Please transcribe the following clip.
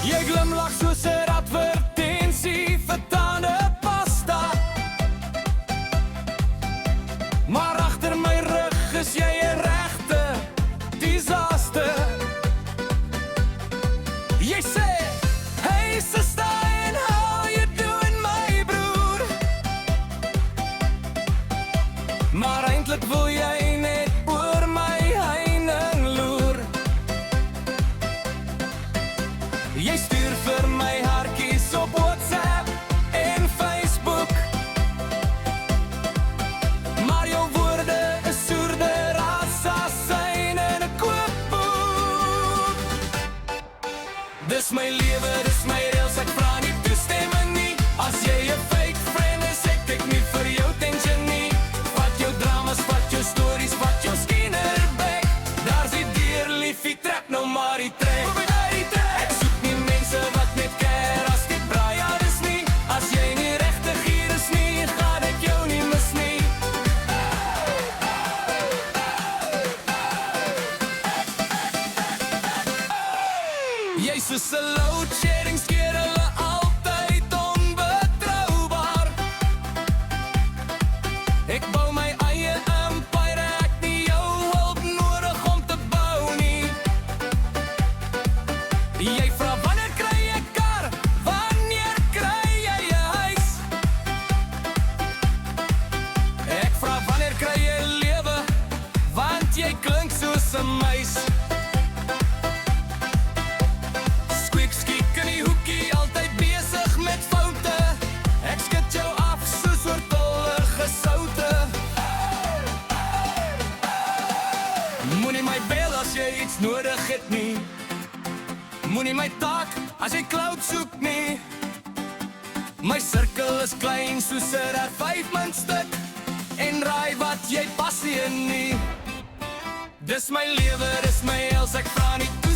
Jy glimlag soos 'n advertensie vir tandepasta. Maar agter my rug is jy 'n regte disaster. Jy sê, hey sister, and how you doing my broer? Maar eintlik wil jy net oor my heining loer. Jy stuur vir my hartjies op WhatsApp en Facebook, maar jou woorde is soerder as asyn in 'n kookboek. Dis my lewe, dis my reels, ek vra nie toestemming nie. As jy 'n fake friend is, ek nie vir jou tension nie. Vat jou dramas, vat jou stories, vat jou skinnerbek. Daar's die deur, liefie, trek nou maar die trek. Ek soek nie mense wat net care as die braai is nie. As jy nie regtig hier is nie, gaan ek jou nie mis nie. Jy soos 'n load shedding, skeer hulle altyd onbetroubaar. Ek bou my eie empire, ek nie jou hulp nodig om te bou nie. Jy vra wanneer kry ek kar, wanneer kry jy 'n huis? Ek vra wanneer kry jy lewe, want jy klink soos 'n muis. Squeak, skiek in die hoekie, altyd besig met foute. Ek skud jou af soos oortollige soute. Moenie my bel as jy iets nodig het nie. Moenie my taak as jy cloud soek nie. My sirkel is klein soos 'n R5-muntstuk, en raai wat, jy pas nie in nie. Dis my lewe, dis my hels, ek vra nie toe